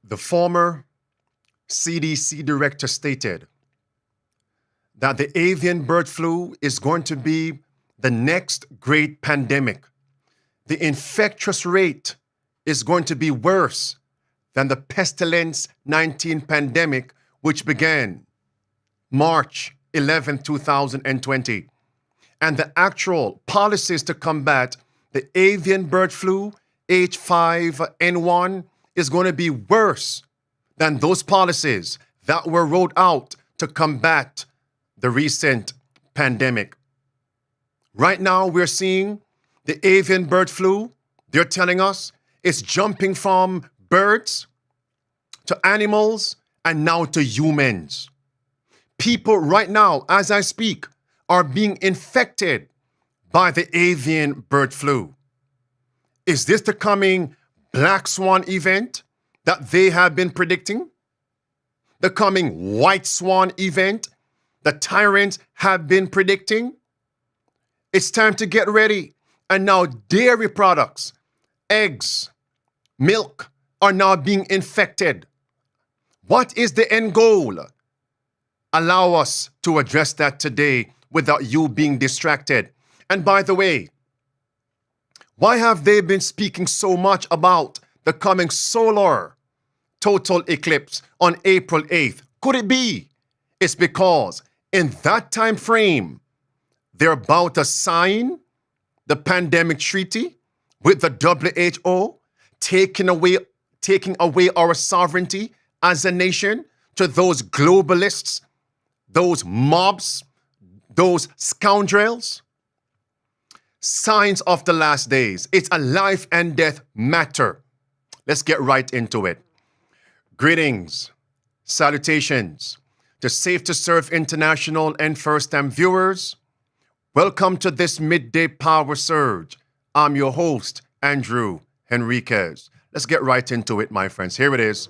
The former CDC director stated that the avian bird flu is going to be the next great pandemic. The infectious rate is going to be worse than the pestilence 19 pandemic, which began March 11, 2020. And the actual policies to combat the avian bird flu, H5N1, is going to be worse than those policies that were rolled out to combat the recent pandemic. Right now, we're seeing the avian bird flu, they're telling us, it's jumping from birds to animals and now to humans. People right now, as I speak, are being infected by the avian bird flu. Is this the coming black swan event that they have been predicting? The coming white swan event the tyrants have been predicting? It's time to get ready. And now dairy products, eggs, milk are now being infected. What is the end goal? Allow us to address that today without you being distracted. And by the way, why have they been speaking so much about the coming solar total eclipse on April 8th? Could it be? It's because in that time frame, they're about to sign the pandemic treaty with the WHO, taking away our sovereignty as a nation to those globalists, those mobs, those scoundrels. Signs of the last days. It's a life and death matter. Let's get right into it. Greetings, salutations to Safe to Serve International and first-time viewers. Welcome to this midday power surge. I'm your host, Andrew Henriquez. Let's get right into it, my friends. Here it is.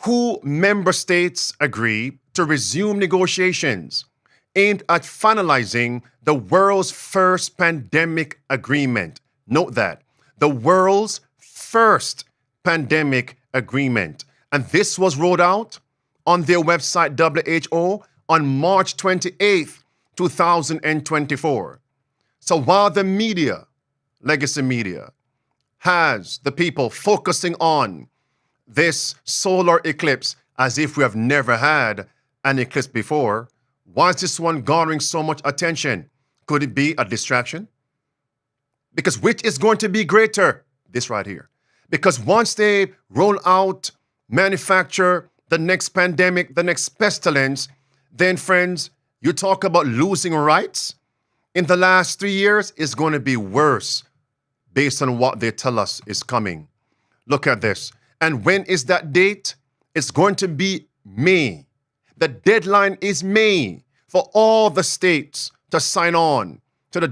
Who member states agree to resume negotiations aimed at finalizing the world's first pandemic agreement? Note that, the world's first pandemic agreement. And this was rolled out on their website, WHO, on March 28th, 2024. So while the media, legacy media, has the people focusing on this solar eclipse as if we have never had an eclipse before, why is this one garnering so much attention? Could it be a distraction? Because which is going to be greater? This right here. Because once they roll out, manufacture the next pandemic, the next pestilence, then friends, you talk about losing rights in the last 3 years, is going to be worse based on what they tell us is coming. Look at this. And when is that date? It's going to be May. The deadline is May for all the states to sign on to the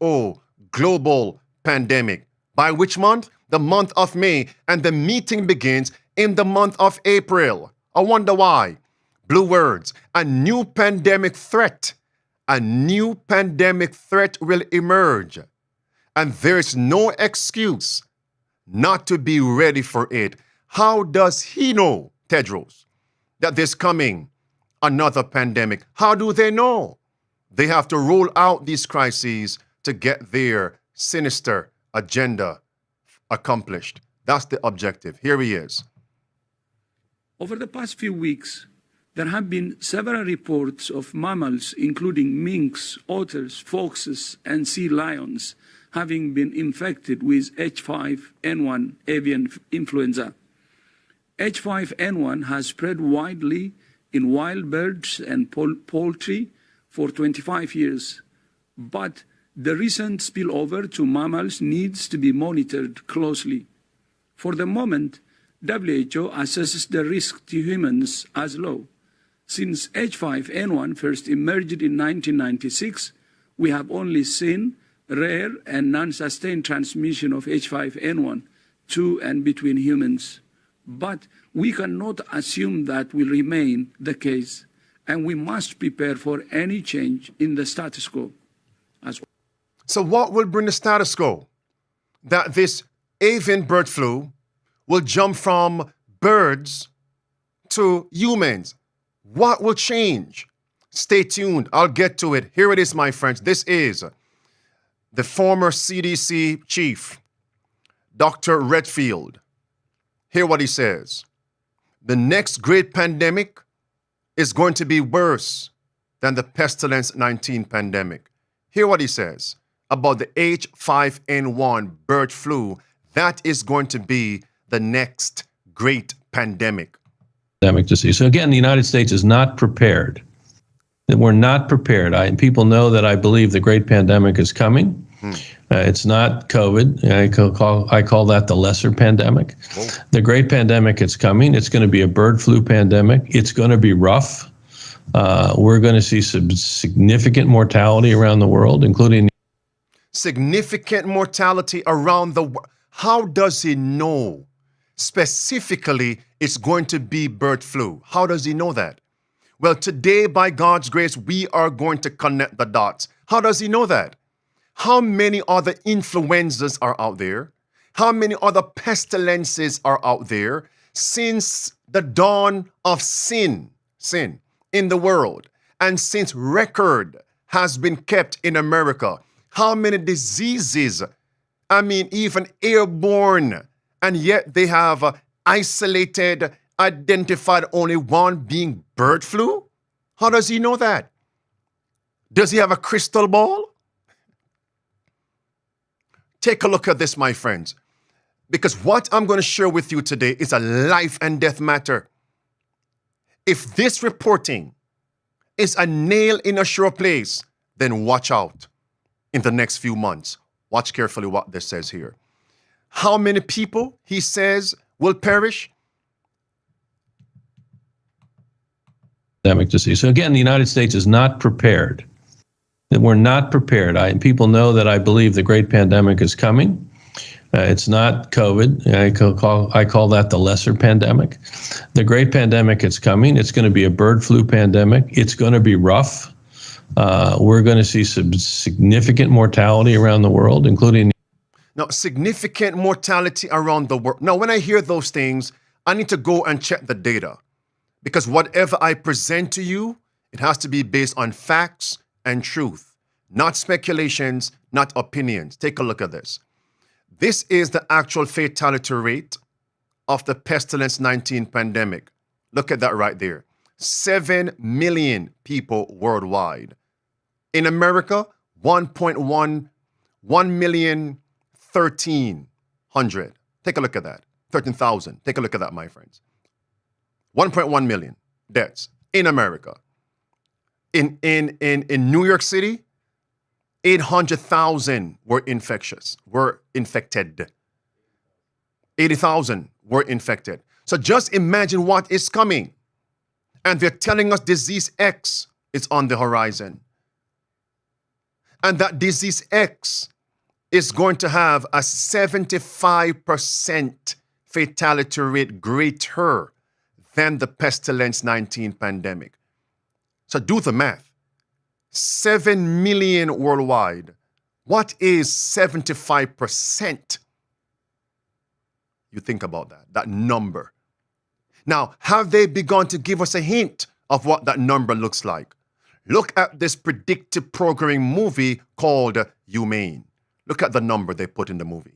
WHO global pandemic. By which month? The month of May. And the meeting begins in the month of April. I wonder why. Blue words. A new pandemic threat. A new pandemic threat will emerge. And there's no excuse not to be ready for it. How does he know, Tedros, that there's coming another pandemic? How do they know? They have to roll out these crises to get their sinister agenda accomplished. That's the objective. Here he is. Over the past few weeks, there have been several reports of mammals, including minks, otters, foxes, and sea lions, having been infected with H5N1 avian influenza. H5N1 has spread widely in wild birds and poultry for 25 years, but the recent spillover to mammals needs to be monitored closely. For the moment, WHO assesses the risk to humans as low. Since H5N1 first emerged in 1996, we have only seen rare and non-sustained transmission of H5N1 to and between humans. But we cannot assume that will remain the case, and we must prepare for any change in the status quo as well. So what will bring the status quo? That this avian bird flu will jump from birds to humans? What will change? Stay tuned. I'll get to it. Here it is, my friends. This is the former CDC chief, Dr. Redfield. Hear what he says. The next great pandemic is going to be worse than the pestilence 19 pandemic. Hear what he says about the H5N1 bird flu. That is going to be the next great pandemic. Disease. So again, the United States is not prepared. That we're not prepared. People know that I believe the great pandemic is coming. It's not COVID. I call that the lesser pandemic. The great pandemic is coming. It's going to be a bird flu pandemic. It's going to be rough. We're going to see some significant mortality around the world, including significant mortality around the world. How does he know specifically it's going to be bird flu? How does he know that? Well, today, by God's grace, we are going to connect the dots. How does he know that? How many other influenzas are out there? How many other pestilences are out there since the dawn of sin in the world, and since record has been kept in America? How many diseases, even airborne, and yet they have isolated, identified only one being bird flu? How does he know that? Does he have a crystal ball? Take a look at this, my friends, because what I'm going to share with you today is a life and death matter. If this reporting is a nail in a sure place, then watch out in the next few months. Watch carefully what this says here. How many people, he says, will perish? Disease. So again, the United States is not prepared. That we're not prepared. People know that I believe the great pandemic is coming. It's not COVID. I call that the lesser pandemic. The great pandemic is coming. It's going to be a bird flu pandemic. It's going to be rough. We're going to see some significant mortality around the world, including significant mortality around the world. Now, when I hear those things, I need to go and check the data, because whatever I present to you, it has to be based on facts and truth, not speculations, not opinions. Take a look at this. This is the actual fatality rate of the pestilence 19 pandemic. Look at that right there. 7 million people worldwide. In America, 1,113,000. Take a look at that. 13,000. Take a look at that, my friends. 1.1 million deaths in America. In New York City, 800,000 were infected. 80,000 were infected. So just imagine what is coming. And they're telling us disease X is on the horizon. And that disease X is going to have a 75% fatality rate greater than the pestilence 19 pandemic. So do the math. 7 million worldwide. What is 75%? You think about that number. Now, have they begun to give us a hint of what that number looks like? Look at this predictive programming movie called Humane. Look at the number they put in the movie.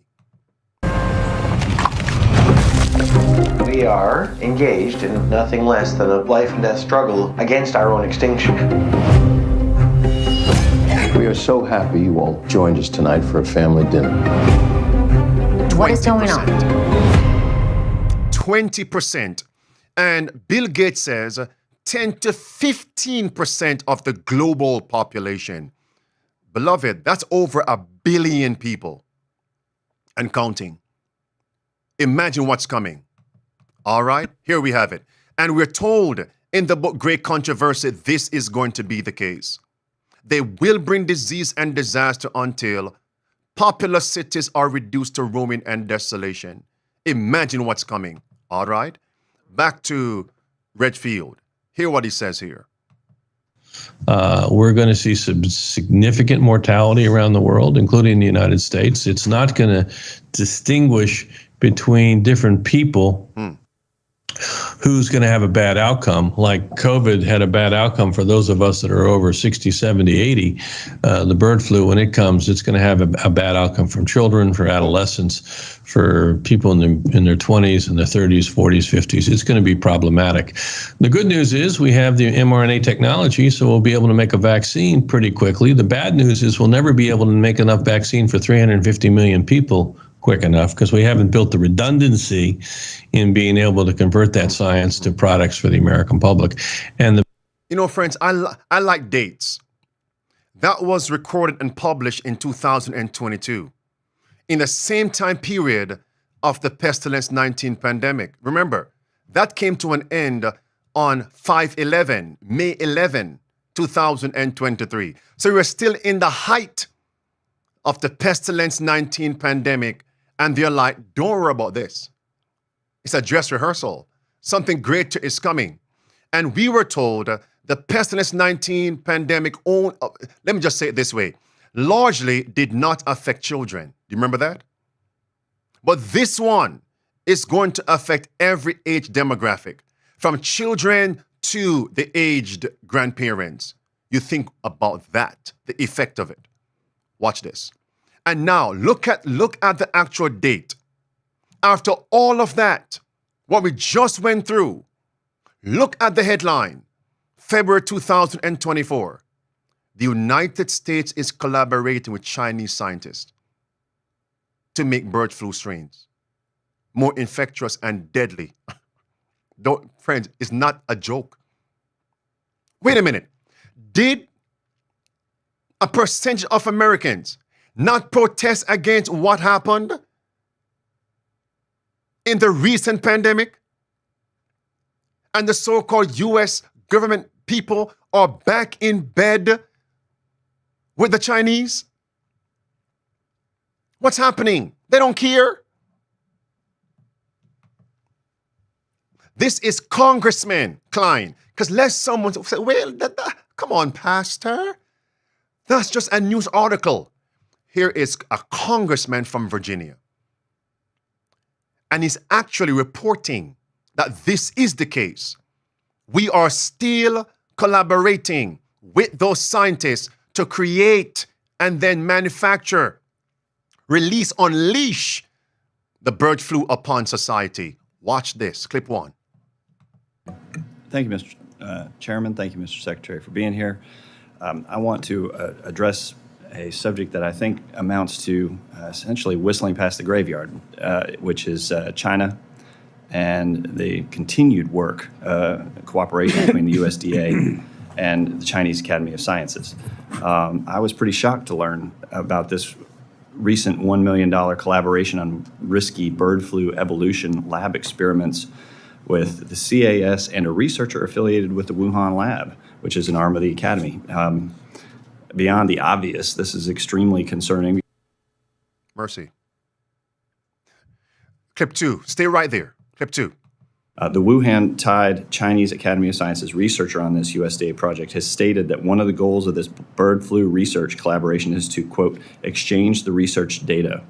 We are engaged in nothing less than a life and death struggle against our own extinction. We are so happy you all joined us tonight for a family dinner. What is going on? 20%. And Bill Gates says 10 to 15% of the global population. Beloved, that's over 1 billion people and counting. Imagine what's coming. All right, here we have it. And we're told in the book Great Controversy, this is going to be the case. They will bring disease and disaster until populous cities are reduced to ruin and desolation. Imagine what's coming. All right, back to Redfield. Hear what he says here. We're going to see some significant mortality around the world, including the United States. It's not going to distinguish between different people who's going to have a bad outcome. Like COVID had a bad outcome for those of us that are over 60, 70, 80. The bird flu, when it comes, it's going to have a bad outcome from children, for adolescents, for people in their 20s and their 30s, 40s, 50s. It's going to be problematic. The good news is we have the mRNA technology, so we'll be able to make a vaccine pretty quickly. The bad news is we'll never be able to make enough vaccine for 350 million people quick enough, because we haven't built the redundancy in being able to convert that science to products for the American public. And friends, I like dates. That was recorded and published in 2022, in the same time period of the pestilence 19 pandemic. Remember, that came to an end on 5/11, May 11, 2023. So we're still in the height of the pestilence 19 pandemic. And they're like, don't worry about this. It's a dress rehearsal. Something greater is coming. And we were told the pestilence 19 pandemic, let me just say it this way, largely did not affect children. Do you remember that? But this one is going to affect every age demographic, from children to the aged grandparents. You think about that, the effect of it. Watch this. And now look at the actual date. After all of that, what we just went through, look at the headline, February 2024. The United States is collaborating with Chinese scientists to make bird flu strains more infectious and deadly. Friends, it's not a joke. Wait a minute. Did a percentage of Americans not protest against what happened in the recent pandemic? And the so-called U.S. government people are back in bed with the Chinese? What's happening? They don't care. This is Congressman Klein. Because lest someone say, well, come on, Pastor. That's just a news article. Here is a congressman from Virginia. And he's actually reporting that this is the case. We are still collaborating with those scientists to create and then manufacture, unleash the bird flu upon society. Watch this, clip one. Thank you, Mr. Chairman. Thank you, Mr. Secretary, for being here. I want to address a subject that I think amounts to essentially whistling past the graveyard, which is China and the continued work, cooperation between the USDA and the Chinese Academy of Sciences. I was pretty shocked to learn about this recent $1 million collaboration on risky bird flu evolution lab experiments with the CAS and a researcher affiliated with the Wuhan lab, which is an arm of the Academy. Beyond the obvious, this is extremely concerning. Mercy. Clip two. Stay right there. Clip two. The Wuhan-tied Chinese Academy of Sciences researcher on this USDA project has stated that one of the goals of this bird flu research collaboration is to, quote, exchange the research data.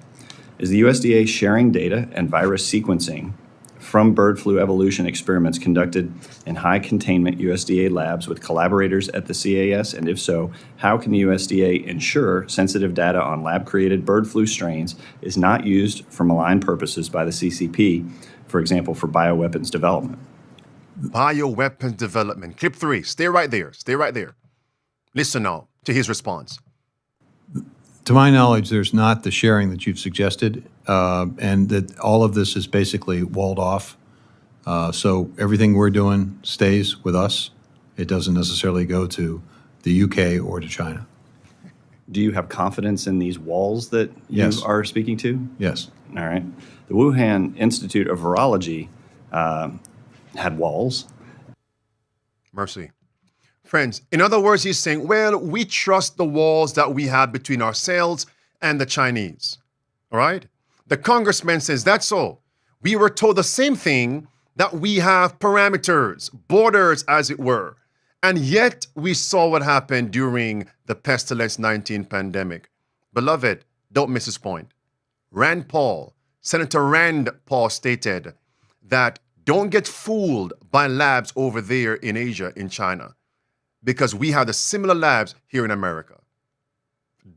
Is the USDA sharing data and virus sequencing from bird flu evolution experiments conducted in high containment USDA labs with collaborators at the CAS? And if so, how can the USDA ensure sensitive data on lab-created bird flu strains is not used for malign purposes by the CCP, for example, for bioweapons development? Bioweapons development. Clip three. Stay right there. Stay right there. Listen now to his response. To my knowledge, there's not the sharing that you've suggested, and that all of this is basically walled off. So everything we're doing stays with us. It doesn't necessarily go to the UK or to China. Do you have confidence in these walls that you are speaking to? Yes. All right. The Wuhan Institute of Virology had walls. Mercy. Friends, in other words, he's saying, well, we trust the walls that we have between ourselves and the Chinese. All right? The congressman says, that's so. We were told the same thing, that we have parameters, borders, as it were. And yet we saw what happened during the pestilence 19 pandemic. Beloved, don't miss this point. Senator Rand Paul stated that Don't get fooled by labs over there in Asia, in China, because we have the similar labs here in America.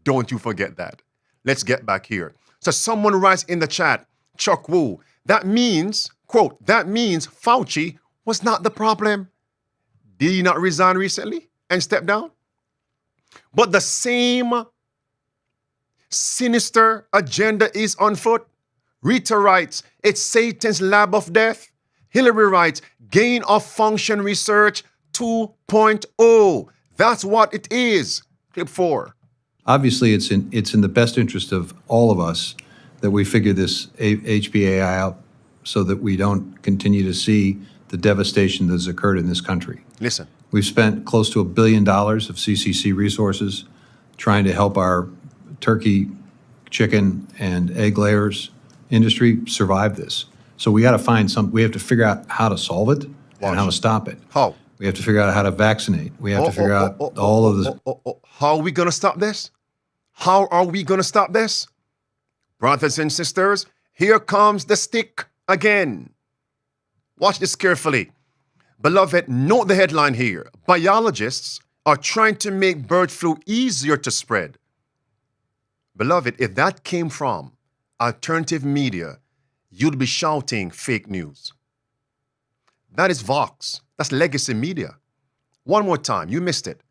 Don't you forget that. Let's get back here. So someone writes in the chat, Chuck Wu, that means, quote, that means Fauci was not the problem. Did he not resign recently and step down? But the same sinister agenda is on foot. Rita writes, it's Satan's lab of death. Hillary writes, gain of function research 2.0. That's what it is. Clip 4. Obviously, it's in the best interest of all of us that we figure this HPAI out so that we don't continue to see the devastation that has occurred in this country. Listen. We've spent close to $1 billion of CCC resources trying to help our turkey, chicken, and egg layers industry survive this. So we got to find we have to figure out how to solve it and how to stop it. How? We have to figure out how to vaccinate. We have to figure out all of this. How are we going to stop this? How are we going to stop this? Brothers and sisters, here comes the stick again. Watch this carefully. Beloved, note the headline here. Biologists are trying to make bird flu easier to spread. Beloved, if that came from alternative media, you'd be shouting fake news. That is Vox. That's legacy media. One more time, you missed it.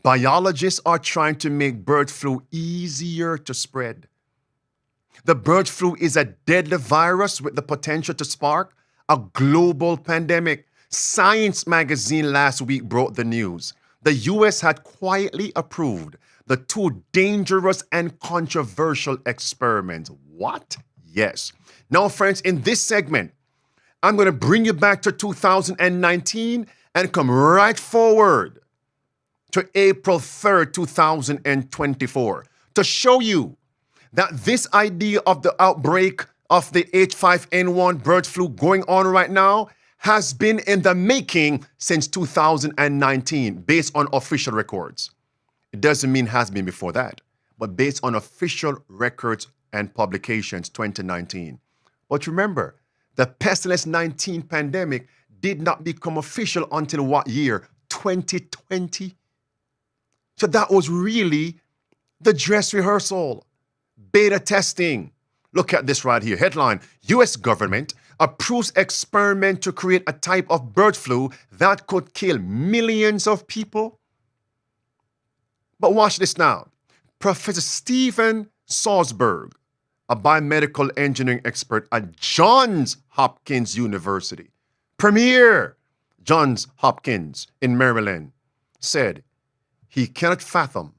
Biologists are trying to make bird flu easier to spread. The bird flu is a deadly virus with the potential to spark a global pandemic. Science magazine last week broke the news. The U.S. had quietly approved the 2 dangerous and controversial experiments. What? Yes. Now, friends, in this segment, I'm going to bring you back to 2019 and come right forward to April 3rd, 2024, to show you that this idea of the outbreak of the H5N1 bird flu going on right now has been in the making since 2019, based on official records. It doesn't mean has been before that, but based on official records and publications, 2019. But remember, the pestilence 19 pandemic did not become official until what year? 2020. So that was really the dress rehearsal, beta testing. Look at this right here. Headline, U.S. government approves experiment to create a type of bird flu that could kill millions of people. But watch this now. Professor Stephen Salzberg, a biomedical engineering expert at Johns Hopkins University, premier Johns Hopkins in Maryland, said he cannot fathom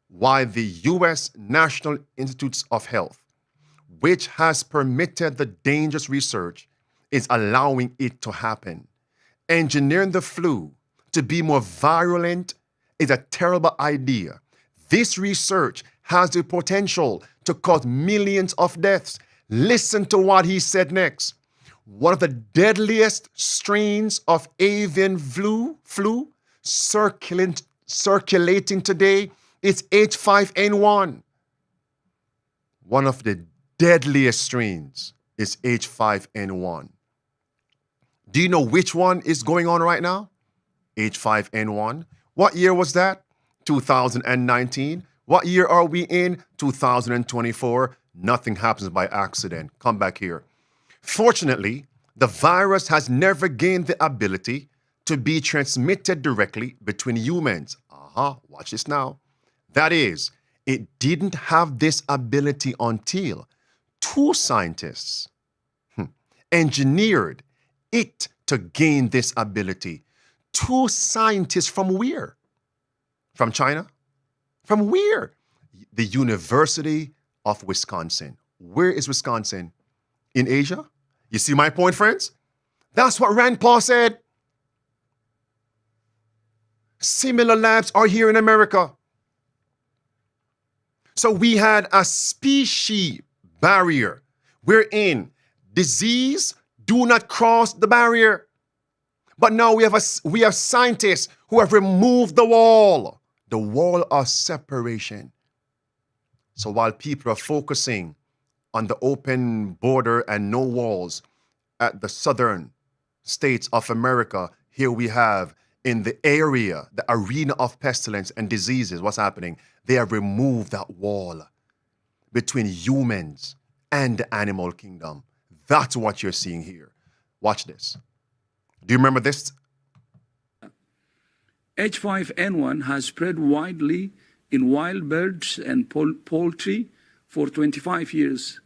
why the U.S. National Institutes of Health, which has permitted the dangerous research, is allowing it to happen. Engineering the flu to be more virulent is a terrible idea. This research has the potential to cause millions of deaths. Listen to what he said next. One of the deadliest strains of avian flu circulating today is H5N1. One of the deadliest strains is H5N1. Do you know which one is going on right now? H5N1. What year was that? 2019. What year are we in? 2024. Nothing happens by accident. Come back here. Fortunately, the virus has never gained the ability to be transmitted directly between humans. Watch this now. That is, it didn't have this ability until 2 scientists engineered it to gain this ability. 2 scientists from where? From China? From where? The University of Wisconsin. Where is Wisconsin? In Asia? You see my point, friends? That's what Rand Paul said. Similar labs are here in America. So we had a species barrier wherein disease do not cross the barrier. But now we have scientists who have removed the wall of separation. So while people are focusing on the open border and no walls at the southern States of America, here we have in the area, the arena of pestilence and diseases, what's happening? They have removed that wall between humans and the animal kingdom. That's what you're seeing here. Watch this. Do you remember this? H5N1 has spread widely in wild birds and poultry for 25 years,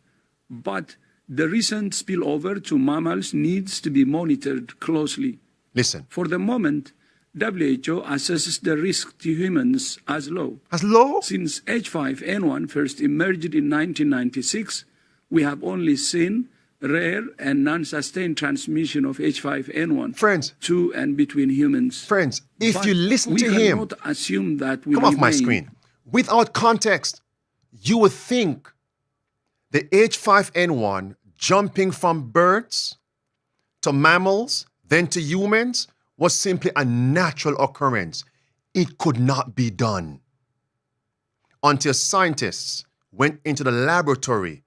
but the recent spillover to mammals needs to be monitored closely. Listen. For the moment, WHO assesses the risk to humans as low. As low? Since H5N1 first emerged in 1996, we have only seen rare and non-sustained transmission of H5N1 Friends, to and between humans. Friends, if But you listen to we him, cannot assume that we come off my remain- screen. Without context, you would think the H5N1 jumping from birds to mammals, then to humans, was simply a natural occurrence. It could not be done until scientists went into the laboratory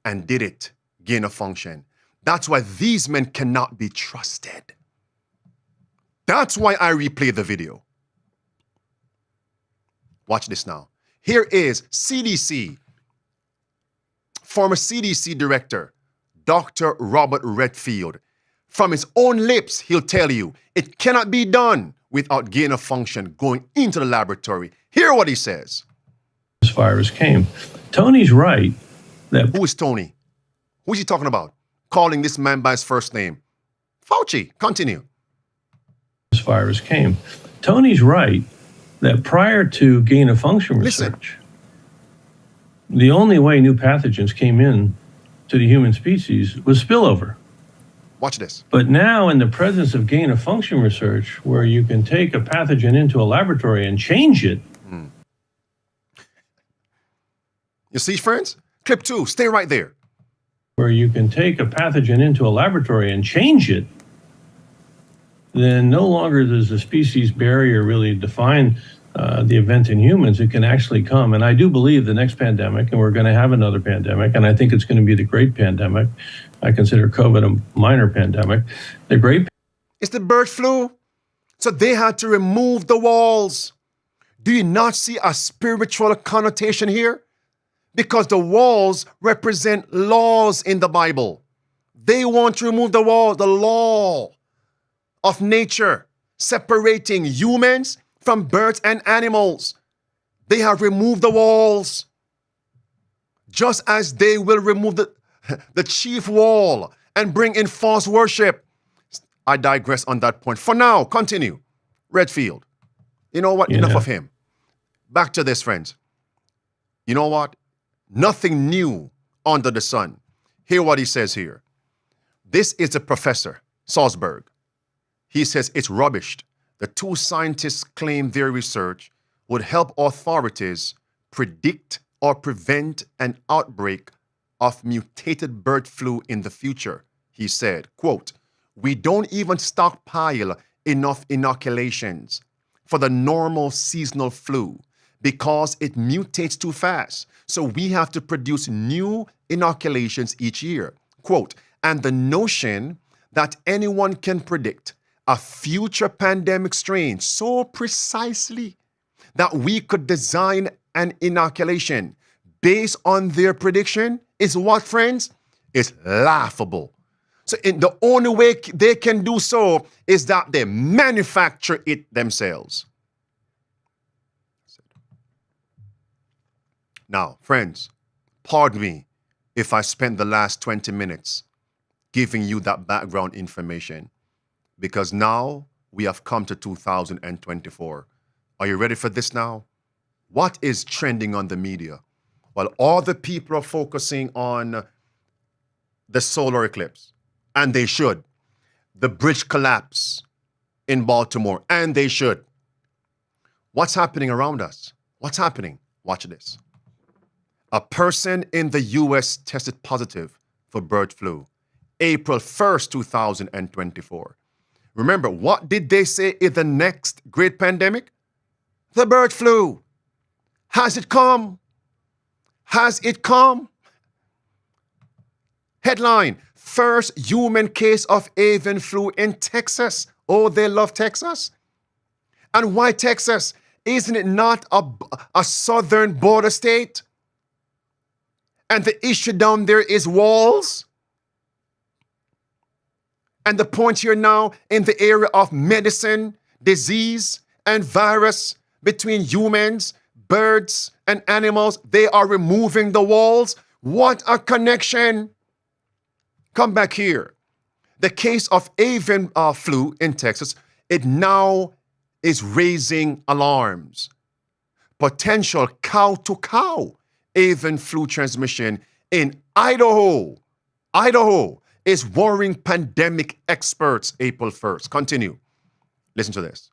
and did it, gain of function. That's why these men cannot be trusted. That's why I replay the video. Watch this now. Here is CDC, former CDC director, Dr. Robert Redfield. From his own lips, he'll tell you it cannot be done without gain of function going into the laboratory. Hear what he says. This virus came. Tony's right that Who is Tony? Who is he talking about? Calling this man by his first name. Fauci, continue. this virus came. Tony's right that prior to gain of function Listen. research, the only way new pathogens came in to the human species was spillover. Watch this. But now, in the presence of gain of function research, where you can take a pathogen into a laboratory and change it. You see, friends? Clip 2, stay right there. Where you can take a pathogen into a laboratory and change it, then no longer does the species barrier really define the event in humans. It can actually come. And I do believe the next pandemic, and we're going to have another pandemic, and I think it's going to be the great pandemic. I consider COVID a minor pandemic. The great It's the bird flu. So they had to remove the walls. Do you not see a spiritual connotation here? Because the walls represent laws in the Bible. They want to remove the wall, the law of nature, separating humans from birds and animals. They have removed the walls, just as they will remove the chief wall and bring in false worship. I digress on that point. For now, continue. Redfield. You know what? Enough of him. Back to this, friends. You know what? Nothing new under the sun. Hear what he says here. This is a professor, Salzburg. He says it's rubbish. The two scientists claim their research would help authorities predict or prevent an outbreak of mutated bird flu in the future. He said, quote, "We don't even stockpile enough inoculations for the normal seasonal flu because it mutates too fast. So we have to produce new inoculations each year." Quote, "And the notion that anyone can predict a future pandemic strain so precisely that we could design an inoculation based on their prediction is what, friends? Is laughable. So the only way they can do so is that they manufacture it themselves." Now, friends, pardon me if I spent the last 20 minutes giving you that background information, because now we have come to 2024. Are you ready for this now? What is trending on the media? Well, all the people are focusing on the solar eclipse, and they should. The bridge collapse in Baltimore, and they should. What's happening around us? What's happening? Watch this. A person in the U.S. tested positive for bird flu, April 1st, 2024. Remember, what did they say is the next great pandemic? The bird flu. Has it come? Has it come? Headline, first human case of avian flu in Texas. Oh, they love Texas. And why Texas? Isn't it not a southern border state? And the issue down there is walls. And the point here now in the area of medicine, disease, and virus between humans, birds, and animals, they are removing the walls. What a connection. Come back here. The case of avian flu in Texas, it now is raising alarms. Potential cow-to-cow avian flu transmission in Idaho is worrying pandemic experts April 1st. Continue. Listen to this.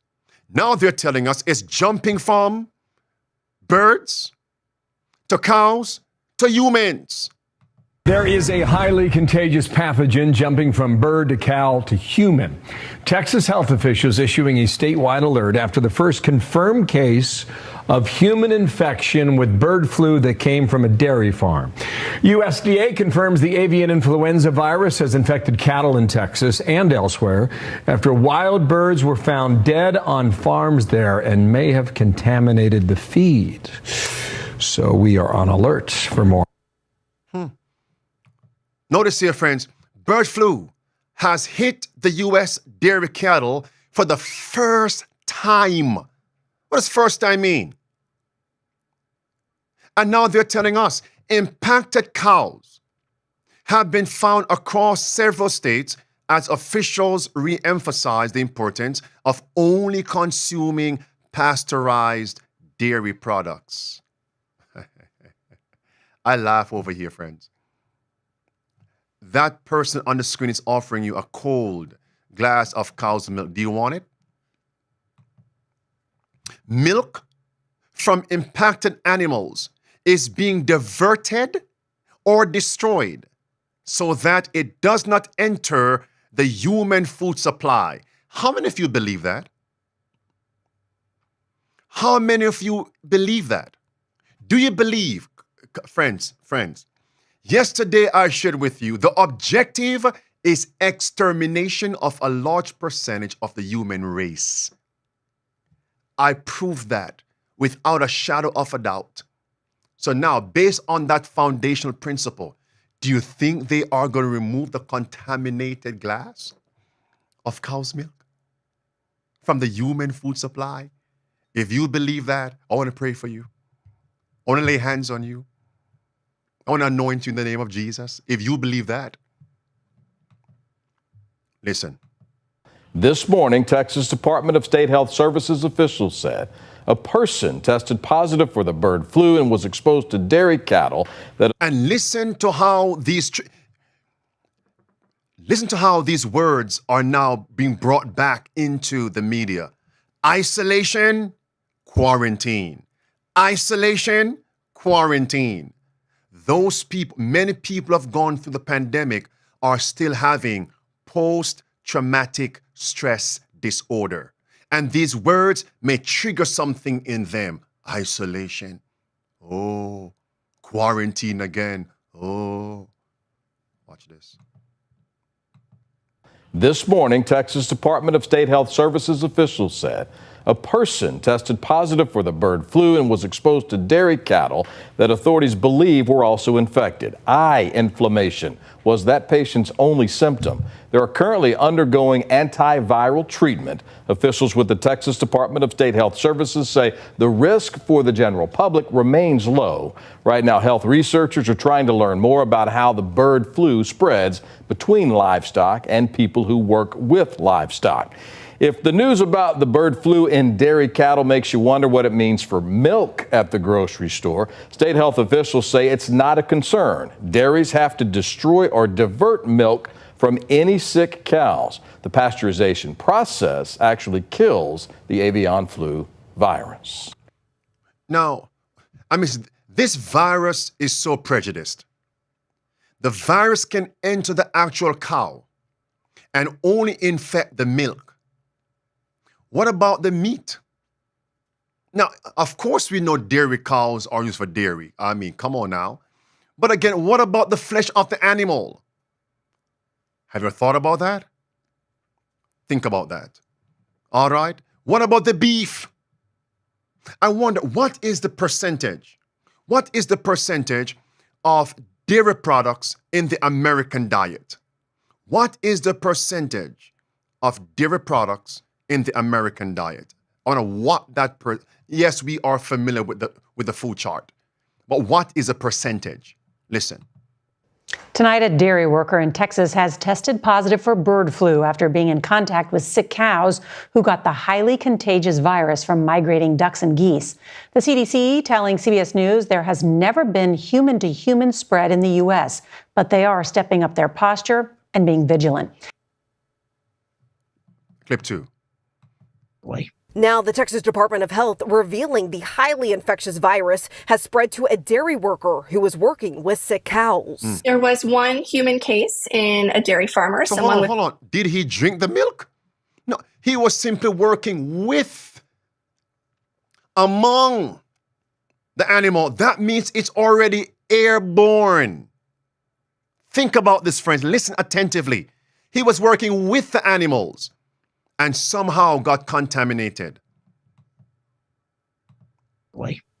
Now they're telling us it's jumping from birds to cows to humans. There is a highly contagious pathogen jumping from bird to cow to human. Texas health officials issuing a statewide alert after the first confirmed case of human infection with bird flu that came from a dairy farm. USDA confirms the avian influenza virus has infected cattle in Texas and elsewhere after wild birds were found dead on farms there and may have contaminated the feed. So we are on alert for more. Notice here, friends, bird flu has hit the U.S. dairy cattle for the first time. What does first time mean? And now they're telling us impacted cows have been found across several states as officials re-emphasize the importance of only consuming pasteurized dairy products. I laugh over here, friends. That person on the screen is offering you a cold glass of cow's milk. Do you want it? Milk from impacted animals is being diverted or destroyed so that it does not enter the human food supply. How many of you believe that? How many of you believe that? Do you believe, friends, yesterday I shared with you the objective is extermination of a large percentage of the human race. I proved that without a shadow of a doubt. So now, based on that foundational principle, do you think they are going to remove the contaminated glass of cow's milk from the human food supply? If you believe that, I want to pray for you. I want to lay hands on you. I want to anoint you in the name of Jesus. If you believe that, listen. This morning, Texas Department of State Health Services officials said a person tested positive for the bird flu and was exposed to dairy cattle that... And listen to how these words are now being brought back into the media. Isolation, quarantine. Isolation, quarantine. Those people, many people have gone through the pandemic are still having post-traumatic stress disorder. And these words may trigger something in them. Isolation. Oh, quarantine again. Oh, watch this. This morning, Texas Department of State Health Services officials said a person tested positive for the bird flu and was exposed to dairy cattle that authorities believe were also infected. Eye inflammation was that patient's only symptom. They are currently undergoing antiviral treatment. Officials with the Texas Department of State Health Services say the risk for the general public remains low. Right now, health researchers are trying to learn more about how the bird flu spreads between livestock and people who work with livestock. If the news about the bird flu in dairy cattle makes you wonder what it means for milk at the grocery store, state health officials say it's not a concern. Dairies have to destroy or divert milk from any sick cows. The pasteurization process actually kills the avian flu virus. Now, this virus is so prejudiced. The virus can enter the actual cow and only infect the milk. What about the meat? Now, of course, we know dairy cows are used for dairy. Come on now. But again, what about the flesh of the animal? Have you ever thought about that? Think about that. All right. What about the beef? I wonder, what is the percentage? What is the percentage of dairy products in the American diet? What is the percentage of dairy products in the American diet? I wonder what that yes, we are familiar with the food chart, but what is a percentage? Listen. Tonight, a dairy worker in Texas has tested positive for bird flu after being in contact with sick cows who got the highly contagious virus from migrating ducks and geese. The CDC telling CBS News there has never been human-to-human spread in the U.S., but they are stepping up their posture and being vigilant. Clip 2. Now, the Texas Department of Health revealing the highly infectious virus has spread to a dairy worker who was working with sick cows. There was one human case in a dairy farmer. So hold on. Did he drink the milk? No, he was simply working with, among the animal. That means it's already airborne. Think about this, friends. Listen attentively. He was working with the animals and somehow got contaminated.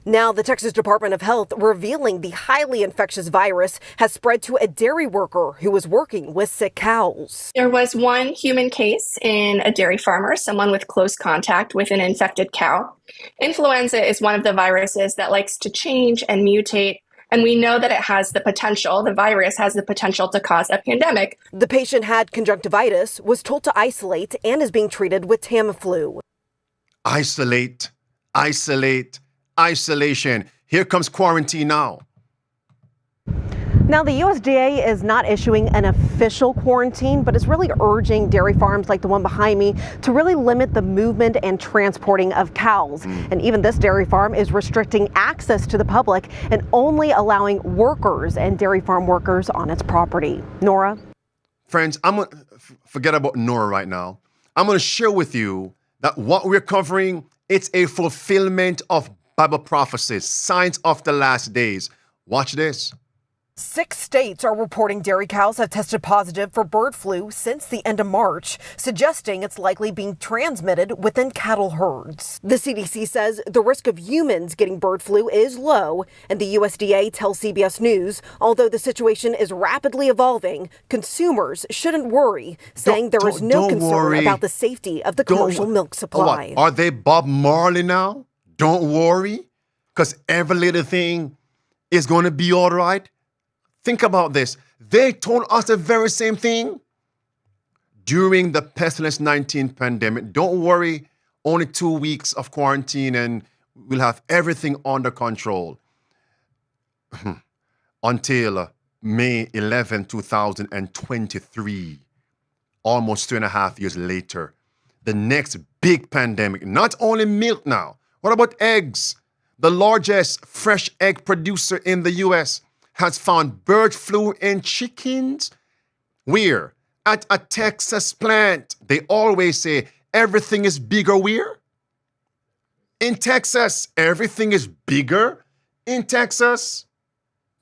Now, the Texas Department of Health revealing the highly infectious virus has spread to a dairy worker who was working with sick cows. There was one human case in a dairy farmer, someone with close contact with an infected cow. Influenza is one of the viruses that likes to change and mutate. And we know that the virus has the potential to cause a pandemic. The patient had conjunctivitis, was told to isolate, and is being treated with Tamiflu. Isolate, isolation. Here comes quarantine now. Now, the USDA is not issuing an official quarantine, but is really urging dairy farms like the one behind me to really limit the movement and transporting of cows. And even this dairy farm is restricting access to the public and only allowing workers and dairy farm workers on its property. Nora? Friends, I'm going to forget about Nora right now. I'm going to share with you that what we're covering, it's a fulfillment of Bible prophecies, signs of the last days. Watch this. 6 states are reporting dairy cows have tested positive for bird flu since the end of March, suggesting it's likely being transmitted within cattle herds. The CDC says the risk of humans getting bird flu is low, and the USDA tells CBS News, although the situation is rapidly evolving, consumers shouldn't worry, saying there is no concern about the safety of the commercial milk supply. Are they Bob Marley now? Don't worry, because every little thing is going to be all right. Think about this. They told us the very same thing during the pestilence 19 pandemic. Don't worry, only 2 weeks of quarantine and we'll have everything under control. Until May 11, 2023, almost 2.5 years later, the next big pandemic, not only milk now. What about eggs? The largest fresh egg producer in the U.S. has found bird flu in chickens. Where? At a Texas plant. They always say everything is bigger where? In Texas. Everything is bigger in Texas.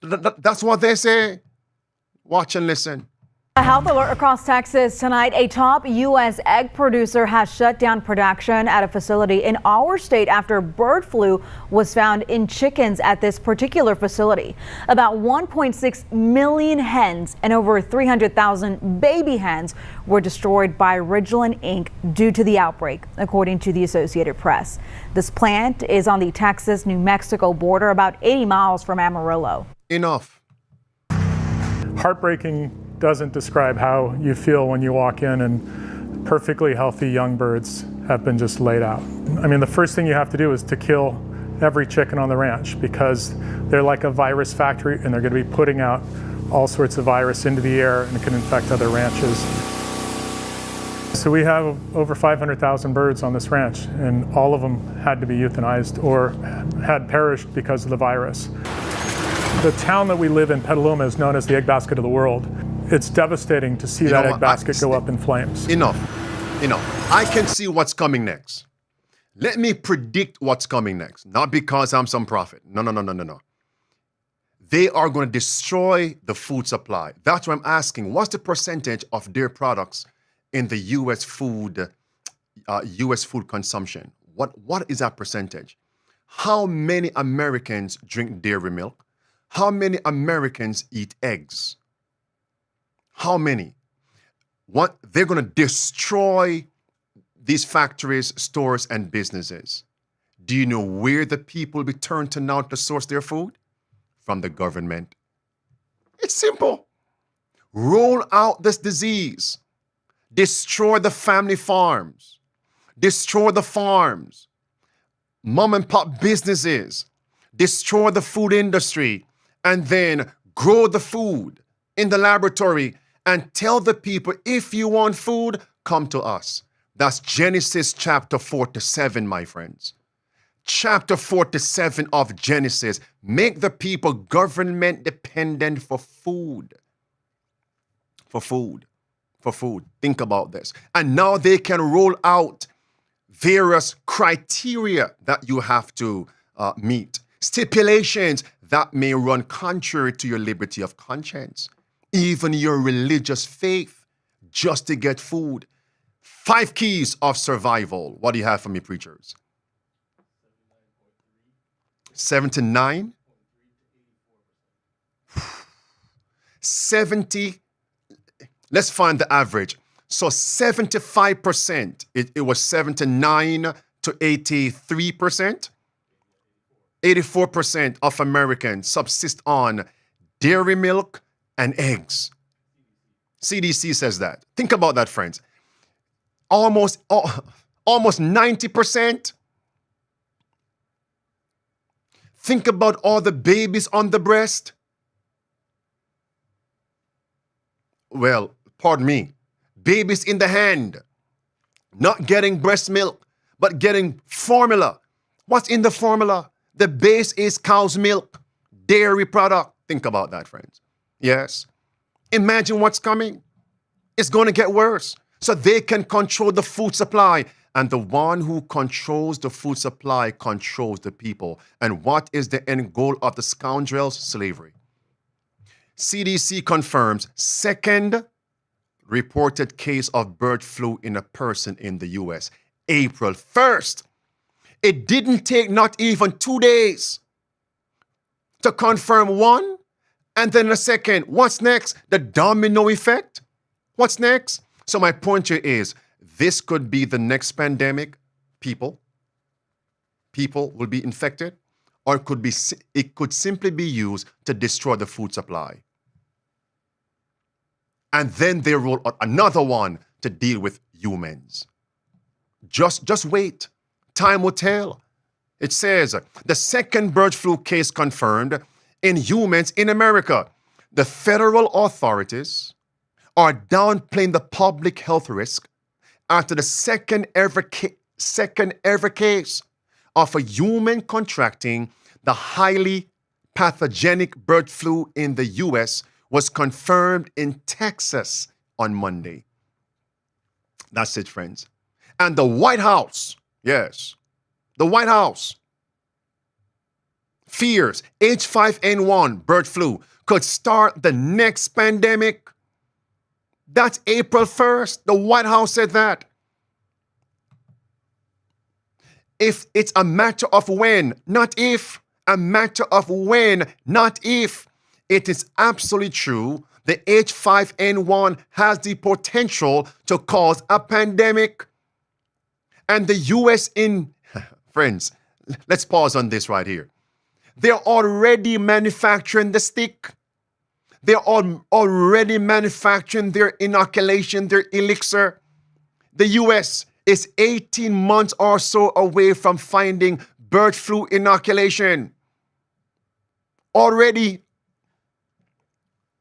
That's what they say. Watch and listen. A health alert across Texas tonight. A top U.S. egg producer has shut down production at a facility in our state after bird flu was found in chickens at this particular facility. About 1.6 million hens and over 300,000 baby hens were destroyed by Ridgeland Inc. due to the outbreak, according to the Associated Press. This plant is on the Texas-New Mexico border, about 80 miles from Amarillo. Enough. Heartbreaking doesn't describe how you feel when you walk in and perfectly healthy young birds have been just laid out. I mean, the first thing you have to do is to kill every chicken on the ranch because they're like a virus factory and they're going to be putting out all sorts of virus into the air and it can infect other ranches. So we have over 500,000 birds on this ranch and all of them had to be euthanized or had perished because of the virus. The town that we live in, Petaluma, is known as the egg basket of the world. It's devastating to see that egg basket go up in flames. Enough. I can see what's coming next. Let me predict what's coming next. Not because I'm some prophet. No. they are going to destroy the food supply. That's what I'm asking. What's the percentage of dairy products in the U.S. food consumption? What is that percentage? How many Americans drink dairy milk? How many Americans eat eggs? How many? What they're going to destroy these factories, stores, and businesses. Do you know where the people will be turned to now to source their food? From the government. It's simple. Roll out this disease. Destroy the family farms. Destroy the farms. Mom and pop businesses. Destroy the food industry. And then grow the food in the laboratory and tell the people, if you want food, come to us. That's Genesis chapter 47, my friends. Chapter 47 of Genesis. Make the people government dependent for food. For food. For food. Think about this. And now they can roll out various criteria that you have to meet. Stipulations that may run contrary to your liberty of conscience. Even your religious faith, just to get food. 5 keys of survival. What do you have for me, preachers? 79? 70. Let's find the average. So 75%, it was 79 to 83%. 84% of Americans subsist on dairy milk and eggs. CDC says that. Think about that, friends. Almost 90%. Think about all the babies on the breast. Well, pardon me. Babies in the hand. Not getting breast milk, but getting formula. What's in the formula? The base is cow's milk, dairy product. Think about that, friends. Yes. Imagine what's coming. It's going to get worse. So they can control the food supply. And the one who controls the food supply controls the people. And what is the end goal of the scoundrels? Slavery. CDC confirms second reported case of bird flu in a person in the U.S. April 1st. It didn't take not even 2 days to confirm one, and then a second. What's next? The domino effect? What's next? So my point here is, this could be the next pandemic. People will be infected, or it could simply be used to destroy the food supply. And then they roll out another one to deal with humans. Just wait. Time will tell. It says, the second bird flu case confirmed in humans in America. The federal authorities are downplaying the public health risk after the second ever case of a human contracting the highly pathogenic bird flu in the U.S. was confirmed in Texas on Monday. That's it, friends. And the White House, yes, the White House fears H5N1 bird flu could start the next pandemic. That's April 1st. The White House said that. If it's a matter of when, not if, a matter of when, not if. It is absolutely true. The H5N1 has the potential to cause a pandemic. And the U.S. friends, let's pause on this right here. They're already manufacturing the stick. They're already manufacturing their inoculation, their elixir. The U.S. is 18 months or so away from finding bird flu inoculation. Already,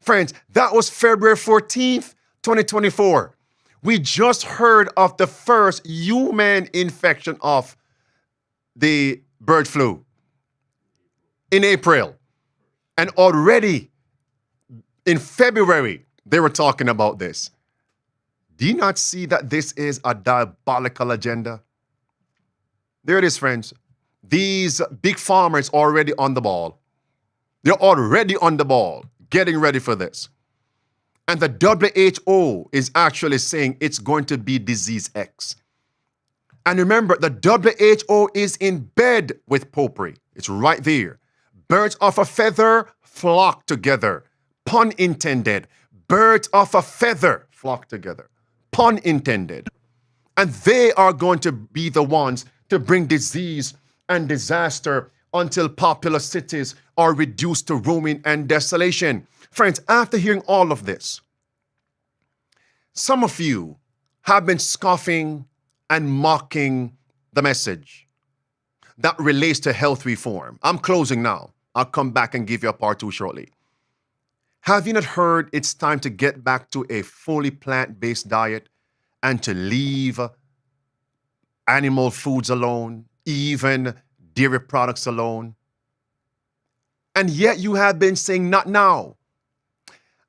friends, that was February 14th, 2024. We just heard of the first human infection of the bird flu in April. And already in February, they were talking about this. Do you not see that this is a diabolical agenda? There it is, friends. These big farmers already on the ball. They're already on the ball, getting ready for this. And the WHO is actually saying it's going to be disease X. And remember, the WHO is in bed with popery. It's right there. Birds of a feather flock together. Pun intended. Birds of a feather flock together. Pun intended. And they are going to be the ones to bring disease and disaster until populous cities are reduced to ruin and desolation. Friends, after hearing all of this, some of you have been scoffing and mocking the message that relates to health reform. I'm closing now. I'll come back and give you a part 2 shortly. Have you not heard it's time to get back to a fully plant-based diet and to leave animal foods alone, even dairy products alone? And yet you have been saying, not now.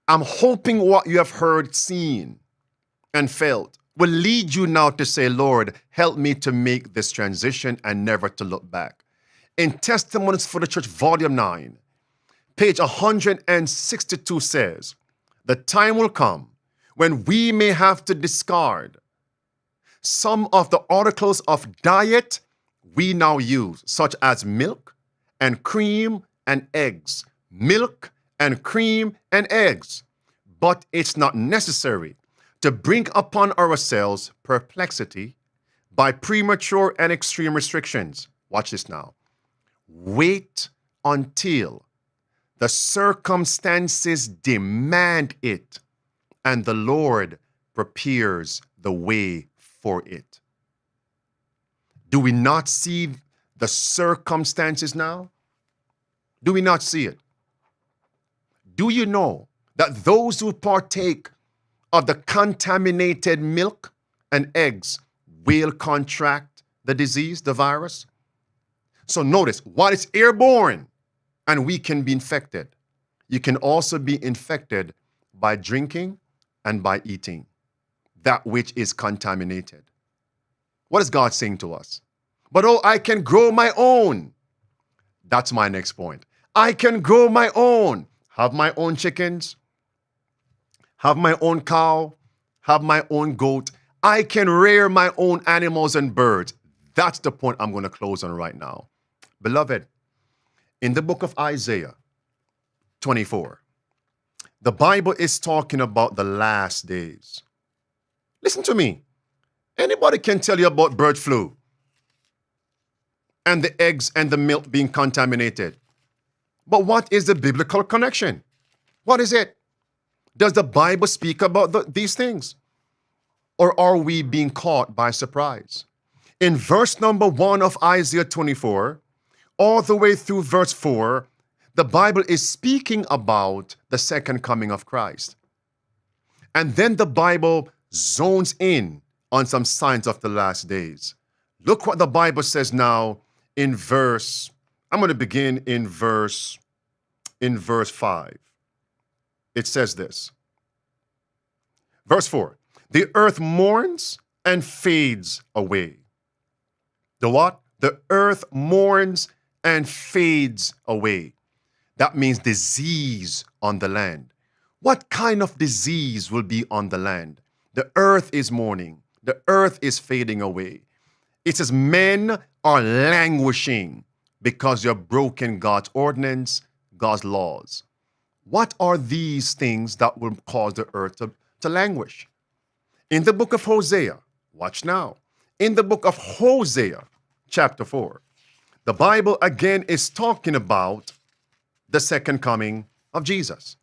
I'm hoping what you have heard, seen, and felt will lead you now to say, Lord, help me to make this transition and never to look back. In Testimonies for the Church, Volume 9, page 162 says, the time will come when we may have to discard some of the articles of diet we now use, such as milk and cream and eggs. Milk and cream and eggs. But it's not necessary to bring upon ourselves perplexity by premature and extreme restrictions. Watch this now. Wait until the circumstances demand it and the Lord prepares the way for it. Do we not see the circumstances now? Do we not see it? Do you know that those who partake of the contaminated milk and eggs will contract the disease, the virus? So notice, while it's airborne and we can be infected, you can also be infected by drinking and by eating that which is contaminated. What is God saying to us? But I can grow my own. That's my next point. I can grow my own. Have my own chickens. Have my own cow. Have my own goat. I can rear my own animals and birds. That's the point I'm going to close on right now. Beloved, in the book of Isaiah 24, the Bible is talking about the last days. Listen to me. Anybody can tell you about bird flu and the eggs and the milk being contaminated. But what is the biblical connection? What is it? Does the Bible speak about these things? Or are we being caught by surprise? In verse number 1 of Isaiah 24, all the way through verse 4, the Bible is speaking about the second coming of Christ. And then the Bible zones in on some signs of the last days. Look what the Bible says now in verse, I'm going to begin in verse 5. It says this. Verse 4, the earth mourns and fades away. The what? The earth mourns and fades away. That means disease on the land. What kind of disease will be on the land? The earth is mourning. The earth is fading away. It says men are languishing because you have broken God's ordinance, God's laws. What are these things that will cause the earth to languish? In the book of Hosea, watch now. In the book of Hosea, chapter 4, the Bible again is talking about the second coming of Jesus.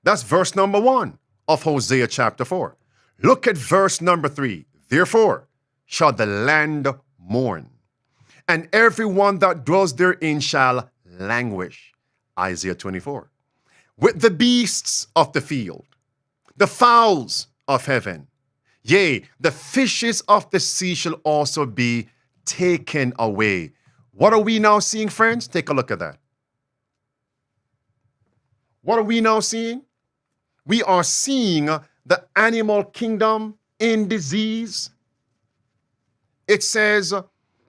That's verse number 1 of Hosea chapter 4. Look at verse number 3. Therefore shall the land mourn, and everyone that dwells therein shall languish. Isaiah 24. With the beasts of the field, the fowls of heaven, yea, the fishes of the sea shall also be taken away. What are we now seeing, friends? Take a look at that. What are we now seeing? We are seeing the animal kingdom in disease. It says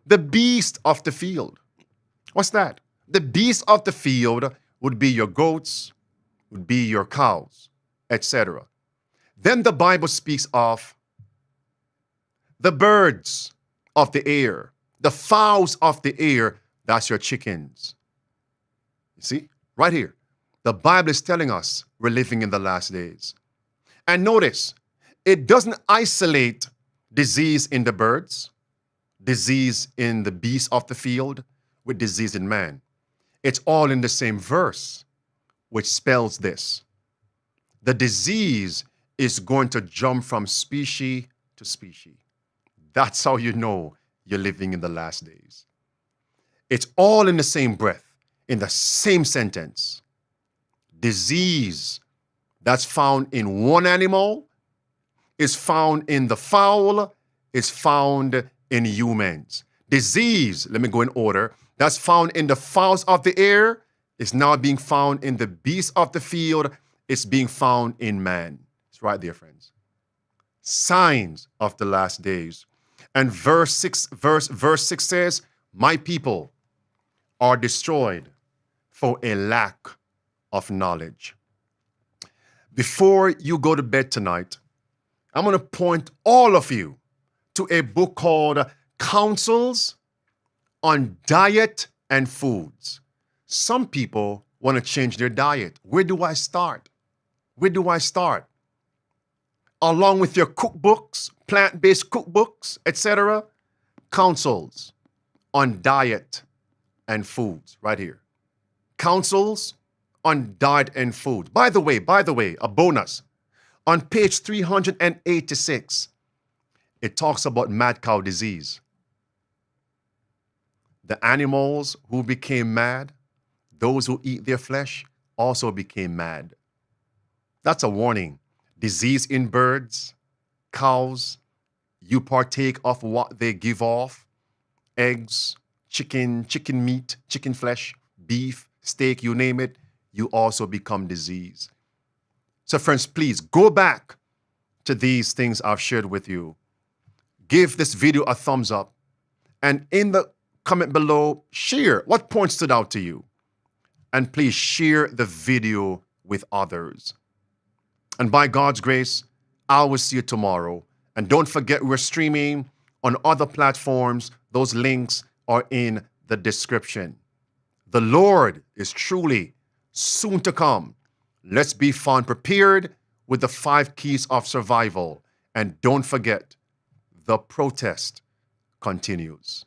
the beast of the field. What's that? The beast of the field would be your goats, would be your cows, etc. Then the Bible speaks of the birds of the air, the fowls of the air, that's your chickens. You see, right here, the Bible is telling us we're living in the last days. And notice, it doesn't isolate disease in the birds, disease in the beasts of the field, with disease in man. It's all in the same verse, which spells this. The disease is going to jump from species to species. That's how you know you're living in the last days. It's all in the same breath, in the same sentence. Disease that's found in one animal is found in the fowl, is found in humans. Disease, let me go in order, that's found in the fowls of the air is now being found in the beasts of the field, it's being found in man. It's right there, friends. Signs of the last days. And verse 6 says, my people are destroyed for a lack of knowledge. Before you go to bed tonight, I'm going to point all of you to a book called Counsels on Diet and Foods. Some people want to change their diet. Where do I start? Where do I start? Along with your cookbooks, plant-based cookbooks, etc., Counsels on Diet and Foods, right here. Counsels on Diet and Food. By the way, a bonus. On page 386, it talks about mad cow disease. The animals who became mad, those who eat their flesh, also became mad. That's a warning. Disease in birds, cows, you partake of what they give off, eggs, chicken meat, chicken flesh, beef, steak, you name it, you also become disease. So friends, please go back to these things I've shared with you. Give this video a thumbs up, and in the comment below, share what point stood out to you. And please share the video with others. And by God's grace, I will see you tomorrow. And don't forget, we're streaming on other platforms. Those links are in the description. The Lord is truly soon to come. Let's be found prepared with the 5 keys of survival. And don't forget, the protest continues.